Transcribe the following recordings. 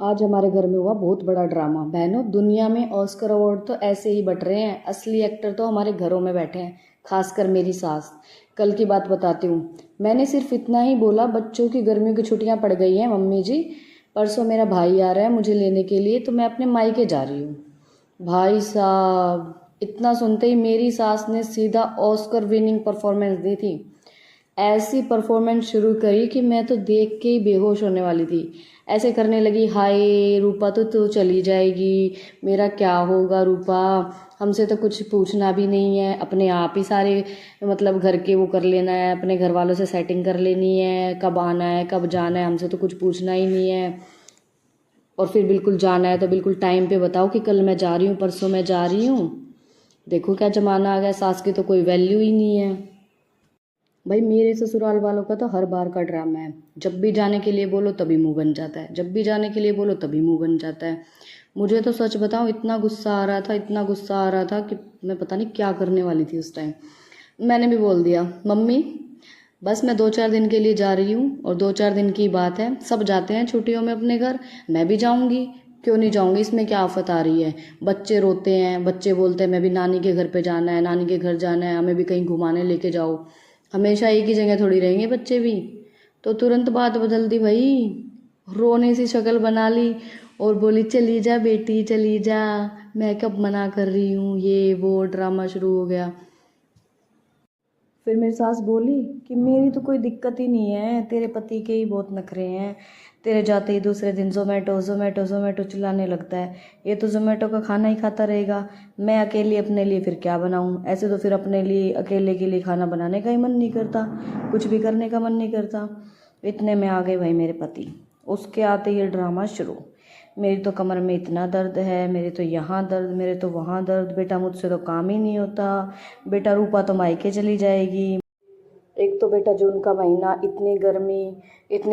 आज हमारे घर में हुआ बहुत बड़ा ड्रामा। बहनों, दुनिया में ऑस्कर अवार्ड तो ऐसे ही बट रहे हैं। असली एक्टर तो हमारे घरों में बैठे हैं, खासकर मेरी सास। कल की बात बताती हूँ। मैंने सिर्फ इतना ही बोला, बच्चों की गर्मियों की छुट्टियां पड़ गई हैं मम्मी जी, परसों मेरा भाई आ रहा है मुझे लेने के लिए, तो मैं अपने मायके जा रही हूँ। भाई साहब, इतना सुनते ही मेरी सास ने सीधा ऑस्कर विनिंग परफॉर्मेंस दी थी। ऐसी परफॉर्मेंस शुरू करी कि मैं तो देख के ही बेहोश होने वाली थी। ऐसे करने लगी, हाय रूपा तो चली जाएगी, मेरा क्या होगा रूपा, हमसे तो कुछ पूछना भी नहीं है, अपने आप ही सारे मतलब घर के वो कर लेना है, अपने घर वालों से सेटिंग कर लेनी है, कब आना है कब जाना है, हमसे तो कुछ पूछना ही नहीं है। और फिर बिल्कुल जाना है तो बिल्कुल टाइम पे बताओ कि कल मैं जा रही हूँ, परसों मैं जा रही हूँ। देखो क्या जमाना आ गया, सास की तो कोई वैल्यू ही नहीं है। भाई मेरे ससुराल वालों का तो हर बार का ड्रामा है। जब भी जाने के लिए बोलो तभी मुंह बन जाता है, जब भी जाने के लिए बोलो तभी मुंह बन जाता है। मुझे तो सच बताऊं, इतना गुस्सा आ रहा था, इतना गुस्सा आ रहा था कि मैं पता नहीं क्या करने वाली थी उस टाइम। मैंने भी बोल दिया, मम्मी बस मैं 2-4 दिन के लिए जा रही हूँ, और 2-4 दिन की बात है, सब जाते हैं छुट्टियों में अपने घर, मैं भी जाऊँगी। क्यों नहीं जाऊँगी, इसमें क्या आफत आ रही है। बच्चे रोते हैं, बच्चे बोलते हैं मैं भी नानी के घर पे जाना है, नानी के घर जाना है, हमें भी कहीं घुमाने लेके जाओ। हमेशा एक ही जगह थोड़ी रहेंगे बच्चे भी। तो तुरंत बात बदल दी भाई, रोने सी शक्ल बना ली और बोली चली जा बेटी चली जा, मैं कब मना कर रही हूँ, ये वो ड्रामा शुरू हो गया। फिर मेरी सास बोली कि मेरी तो कोई दिक्कत ही नहीं है, तेरे पति के ही बहुत नखरे हैं, तेरे जाते ही दूसरे दिन जोमेटो जोमेटो जोमेटो चिल्लाने लगता है, ये तो जोमेटो का खाना ही खाता रहेगा, मैं अकेली अपने लिए फिर क्या बनाऊं, ऐसे तो फिर अपने लिए अकेले के लिए खाना बनाने का ही मन नहीं करता, कुछ भी करने का मन नहीं करता। इतने में आ गए भाई मेरे पति। उसके आते ही ड्रामा शुरू, मेरी तो कमर में इतना दर्द है, मेरे तो यहाँ दर्द, मेरे तो वहाँ दर्द, बेटा मुझसे तो काम ही नहीं होता, बेटा रूपा तो मायके चली जाएगी। एक तो बेटा जून का महीना, इतनी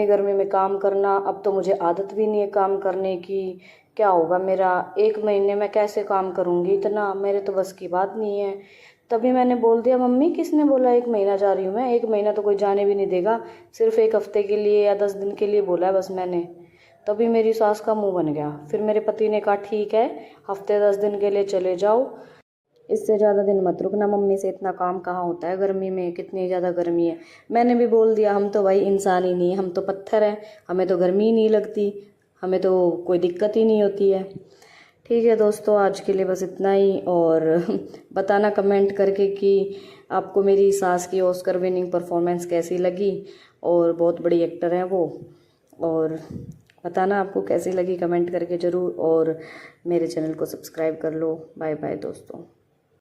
गर्मी में काम करना, अब तो मुझे आदत भी नहीं है काम करने की। क्या होगा मेरा, 1 महीने में कैसे काम करूँगी इतना, मेरे तो बस की बात नहीं है। तभी मैंने बोल दिया, मम्मी किसने बोला 1 महीना जा रही हूँ मैं, 1 महीना तो कोई जाने भी नहीं देगा, सिर्फ 1 हफ्ते के लिए या 10 दिन के लिए बोला है बस मैंने। तभी मेरी सास का मुंह बन गया। फिर मेरे पति ने कहा ठीक है, हफ्ते 10 दिन के लिए चले जाओ, इससे ज़्यादा दिन मत रुकना, मम्मी से इतना काम कहाँ होता है गर्मी में, कितनी ज़्यादा गर्मी है। मैंने भी बोल दिया, हम तो भाई इंसान ही नहीं है, हम तो पत्थर हैं, हमें तो गर्मी ही नहीं लगती, हमें तो कोई दिक्कत ही नहीं होती है। ठीक है दोस्तों, आज के लिए बस इतना ही। और बताना कमेंट करके कि आपको मेरी सास की ऑस्कर विनिंग परफॉर्मेंस कैसी लगी, और बहुत बड़ी एक्टर हैं वो। और बताना आपको कैसी लगी, कमेंट करके ज़रूर, और मेरे चैनल को सब्सक्राइब कर लो। बाय बाय दोस्तों।